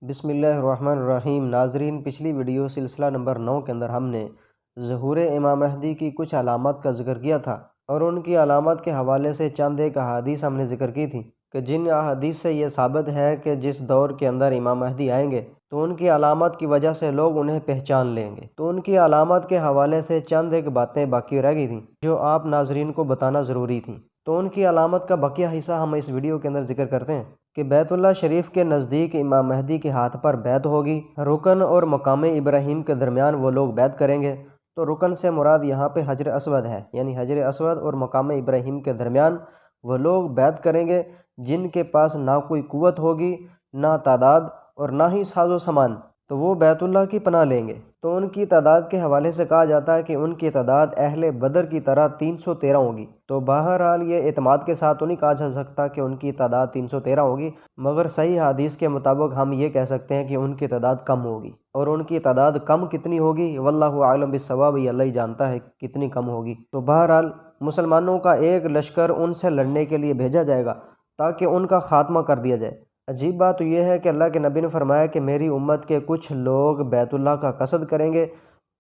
بسم اللہ الرحمن الرحیم۔ ناظرین، پچھلی ویڈیو سلسلہ نمبر 9 کے اندر ہم نے ظہور امام مہدی کی کچھ علامات کا ذکر کیا تھا، اور ان کی علامات کے حوالے سے چند ایک احادیث ہم نے ذکر کی تھی کہ جن احادیث سے یہ ثابت ہے کہ جس دور کے اندر امام مہدی آئیں گے تو ان کی علامات کی وجہ سے لوگ انہیں پہچان لیں گے۔ تو ان کی علامات کے حوالے سے چند ایک باتیں باقی رہ گئی تھیں جو آپ ناظرین کو بتانا ضروری تھیں۔ تو ان کی علامت کا بقیہ حصہ ہم اس ویڈیو کے اندر ذکر کرتے ہیں کہ بیت اللہ شریف کے نزدیک امام مہدی کے ہاتھ پر بیعت ہوگی۔ رکن اور مقام ابراہیم کے درمیان وہ لوگ بیعت کریں گے۔ تو رکن سے مراد یہاں پہ حجر اسود ہے، یعنی حجر اسود اور مقام ابراہیم کے درمیان وہ لوگ بیعت کریں گے جن کے پاس نہ کوئی قوت ہوگی، نہ تعداد اور نہ ہی ساز و سامان، تو وہ بیت اللہ کی پناہ لیں گے۔ تو ان کی تعداد کے حوالے سے کہا جاتا ہے کہ ان کی تعداد اہل بدر کی طرح 313 ہوگی۔ تو بہرحال یہ اعتماد کے ساتھ تو نہیں کہا جا سکتا کہ ان کی تعداد 313 ہوگی، مگر صحیح حدیث کے مطابق ہم یہ کہہ سکتے ہیں کہ ان کی تعداد کم ہوگی۔ اور ان کی تعداد کم کتنی ہوگی، واللہ اعلم بالصواب، اللہ ہی جانتا ہے کتنی کم ہوگی۔ تو بہرحال مسلمانوں کا ایک لشکر ان سے لڑنے کے لیے بھیجا جائے گا تاکہ ان کا خاتمہ کر دیا جائے۔ عجیب بات تو یہ ہے کہ اللہ کے نبی نے فرمایا کہ میری امت کے کچھ لوگ بیت اللہ کا قصد کریں گے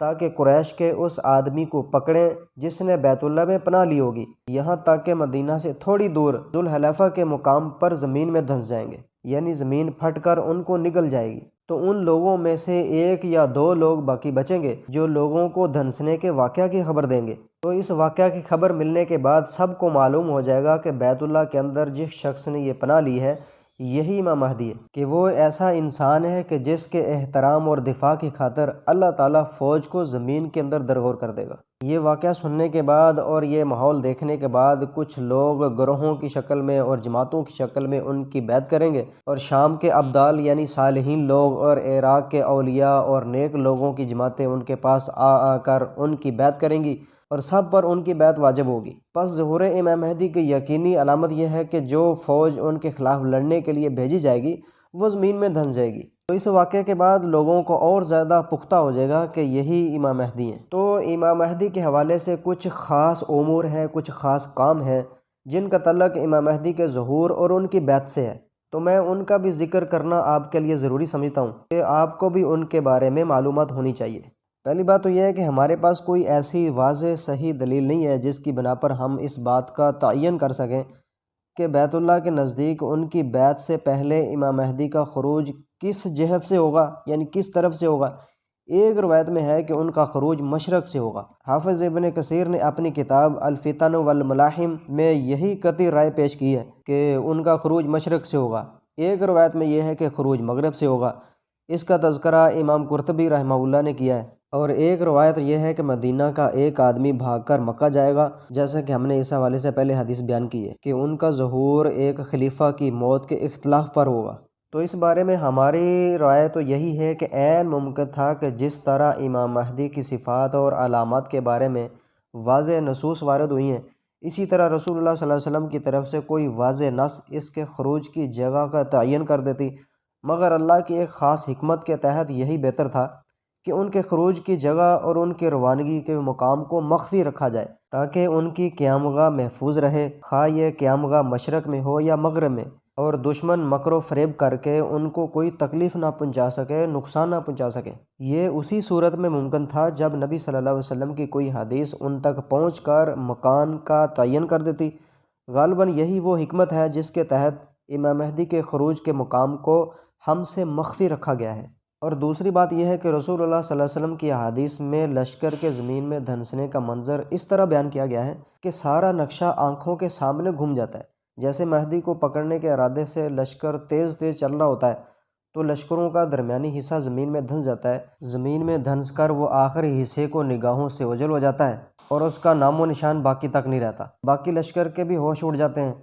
تاکہ قریش کے اس آدمی کو پکڑیں جس نے بیت اللہ میں پناہ لی ہوگی، یہاں تک کہ مدینہ سے تھوڑی دور ذوالحلیفہ کے مقام پر زمین میں دھنس جائیں گے، یعنی زمین پھٹ کر ان کو نگل جائے گی۔ تو ان لوگوں میں سے ایک یا دو لوگ باقی بچیں گے جو لوگوں کو دھنسنے کے واقعہ کی خبر دیں گے۔ تو اس واقعہ کی خبر ملنے کے بعد سب کو معلوم ہو جائے گا کہ بیت اللہ کے اندر جس شخص نے یہ پناہ لی ہے یہی امام مہدی ہے، کہ وہ ایسا انسان ہے کہ جس کے احترام اور دفاع کی خاطر اللہ تعالیٰ فوج کو زمین کے اندر درگور کر دے گا۔ یہ واقعہ سننے کے بعد اور یہ ماحول دیکھنے کے بعد کچھ لوگ گروہوں کی شکل میں اور جماعتوں کی شکل میں ان کی بیعت کریں گے، اور شام کے ابدال یعنی صالحین لوگ اور عراق کے اولیاء اور نیک لوگوں کی جماعتیں ان کے پاس آ کر ان کی بیعت کریں گی اور سب پر ان کی بیعت واجب ہوگی۔ پس ظہور امام مہدی کی یقینی علامت یہ ہے کہ جو فوج ان کے خلاف لڑنے کے لیے بھیجی جائے گی وہ زمین میں دھنس جائے گی۔ تو اس واقعے کے بعد لوگوں کو اور زیادہ پختہ ہو جائے گا کہ یہی امام مہدی ہیں۔ تو امام مہدی کے حوالے سے کچھ خاص امور ہیں، کچھ خاص کام ہیں جن کا تعلق امام مہدی کے ظہور اور ان کی بیعت سے ہے۔ تو میں ان کا بھی ذکر کرنا آپ کے لیے ضروری سمجھتا ہوں کہ آپ کو بھی ان کے بارے میں معلومات ہونی چاہیے۔ پہلی بات تو یہ ہے کہ ہمارے پاس کوئی ایسی واضح صحیح دلیل نہیں ہے جس کی بنا پر ہم اس بات کا تعین کر سکیں کہ بیت اللہ کے نزدیک ان کی بیعت سے پہلے امام مہدی کا خروج کس جہت سے ہوگا، یعنی کس طرف سے ہوگا۔ ایک روایت میں ہے کہ ان کا خروج مشرق سے ہوگا۔ حافظ ابن کثیر نے اپنی کتاب الفتن والملاحم میں یہی قطعی رائے پیش کی ہے کہ ان کا خروج مشرق سے ہوگا۔ ایک روایت میں یہ ہے کہ خروج مغرب سے ہوگا، اس کا تذکرہ امام قرطبی رحمہ اللہ نے کیا ہے۔ اور ایک روایت یہ ہے کہ مدینہ کا ایک آدمی بھاگ کر مکہ جائے گا، جیسا کہ ہم نے اس حوالے سے پہلے حدیث بیان کی ہے کہ ان کا ظہور ایک خلیفہ کی موت کے اختلاف پر ہوگا۔ تو اس بارے میں ہماری رائے تو یہی ہے کہ عین ممکن تھا کہ جس طرح امام مہدی کی صفات اور علامات کے بارے میں واضح نصوص وارد ہوئی ہیں، اسی طرح رسول اللہ صلی اللہ علیہ وسلم کی طرف سے کوئی واضح نص اس کے خروج کی جگہ کا تعین کر دیتی، مگر اللہ کی ایک خاص حکمت کے تحت یہی بہتر تھا کہ ان کے خروج کی جگہ اور ان کے روانگی کے مقام کو مخفی رکھا جائے تاکہ ان کی قیامگاہ محفوظ رہے، خواہ یہ قیامگاہ مشرق میں ہو یا مغرب میں، اور دشمن مکر و فریب کر کے ان کو کوئی تکلیف نہ پہنچا سکے، نقصان نہ پہنچا سکے۔ یہ اسی صورت میں ممکن تھا جب نبی صلی اللہ علیہ وسلم کی کوئی حدیث ان تک پہنچ کر مکان کا تعین کر دیتی۔ غالباً یہی وہ حکمت ہے جس کے تحت امام مہدی کے خروج کے مقام کو ہم سے مخفی رکھا گیا ہے۔ اور دوسری بات یہ ہے کہ رسول اللہ صلی اللہ علیہ وسلم کی احادیث میں لشکر کے زمین میں دھنسنے کا منظر اس طرح بیان کیا گیا ہے کہ سارا نقشہ آنکھوں کے سامنے گھوم جاتا ہے۔ جیسے مہدی کو پکڑنے کے ارادے سے لشکر تیز تیز چل رہا ہوتا ہے تو لشکروں کا درمیانی حصہ زمین میں دھنس جاتا ہے، زمین میں دھنس کر وہ آخری حصے کو نگاہوں سے اوجھل ہو جاتا ہے اور اس کا نام و نشان باقی تک نہیں رہتا۔ باقی لشکر کے بھی ہوش اڑ جاتے ہیں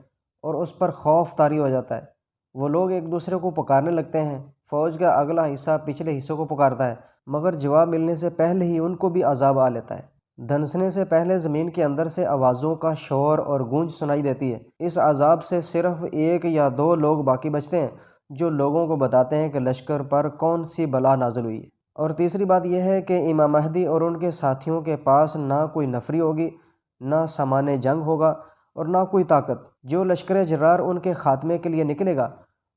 اور اس پر خوف طاری ہو جاتا ہے۔ وہ لوگ ایک دوسرے کو پکارنے لگتے ہیں، فوج کا اگلا حصہ پچھلے حصوں کو پکارتا ہے، مگر جواب ملنے سے پہلے ہی ان کو بھی عذاب آ لیتا ہے۔ دھنسنے سے پہلے زمین کے اندر سے آوازوں کا شور اور گونج سنائی دیتی ہے۔ اس عذاب سے صرف ایک یا دو لوگ باقی بچتے ہیں جو لوگوں کو بتاتے ہیں کہ لشکر پر کون سی بلا نازل ہوئی ہے۔ اور تیسری بات یہ ہے کہ امام مہدی اور ان کے ساتھیوں کے پاس نہ کوئی نفری ہوگی، نہ سامان جنگ ہوگا اور نہ کوئی طاقت۔ جو لشکر جرار ان کے خاتمے کے لیے نکلے گا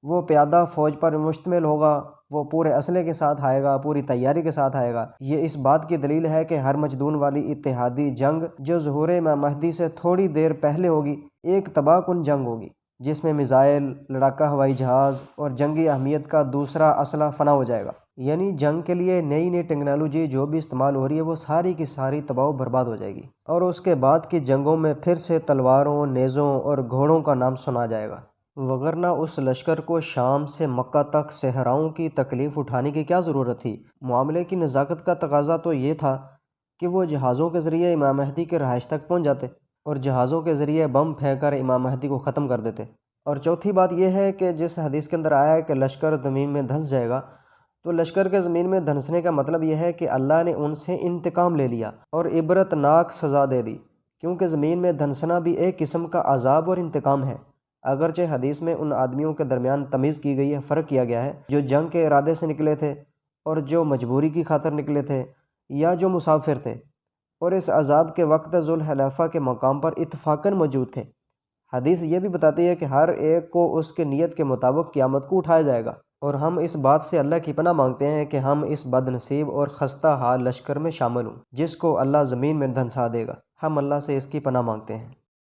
وہ پیادہ فوج پر مشتمل ہوگا وہ پورے اسلحے کے ساتھ آئے گا، پوری تیاری کے ساتھ آئے گا۔ یہ اس بات کی دلیل ہے کہ ہر مجدون والی اتحادی جنگ جو ظہور امام مہدی سے تھوڑی دیر پہلے ہوگی، ایک تباہ کن جنگ ہوگی جس میں میزائل، لڑاکا ہوائی جہاز اور جنگی اہمیت کا دوسرا اسلحہ فنا ہو جائے گا۔ یعنی جنگ کے لیے نئی نئی ٹیکنالوجی جو بھی استعمال ہو رہی ہے وہ ساری کی ساری تباہ و برباد ہو جائے گی، اور اس کے بعد کی جنگوں میں پھر سے تلواروں، نیزوں اور گھوڑوں کا نام سنا جائے گا۔ وگرنہ اس لشکر کو شام سے مکہ تک صحراؤں کی تکلیف اٹھانے کی کیا ضرورت تھی؟ معاملے کی نزاکت کا تقاضا تو یہ تھا کہ وہ جہازوں کے ذریعے امام مہدی کے رہائش تک پہنچ جاتے اور جہازوں کے ذریعے بم پھینک کر امام مہدی کو ختم کر دیتے۔ اور چوتھی بات یہ ہے کہ جس حدیث کے اندر آیا ہے کہ لشکر زمین میں دھنس جائے گا، تو لشکر کے زمین میں دھنسنے کا مطلب یہ ہے کہ اللہ نے ان سے انتقام لے لیا اور عبرت ناک سزا دے دی، کیونکہ زمین میں دھنسنا بھی ایک قسم کا عذاب اور انتقام ہے۔ اگرچہ حدیث میں ان آدمیوں کے درمیان تمیز کی گئی ہے، فرق کیا گیا ہے جو جنگ کے ارادے سے نکلے تھے اور جو مجبوری کی خاطر نکلے تھے یا جو مسافر تھے، اور اس عذاب کے وقت ذوالحلیفہ کے مقام پر اتفاقاً موجود تھے۔ حدیث یہ بھی بتاتی ہے کہ ہر ایک کو اس کے نیت کے مطابق قیامت کو اٹھایا جائے گا، اور ہم اس بات سے اللہ کی پناہ مانگتے ہیں کہ ہم اس بد نصیب اور خستہ حال لشکر میں شامل ہوں جس کو اللہ زمین میں دھنسا دے گا۔ ہم اللہ سے اس کی پناہ مانگتے ہیں۔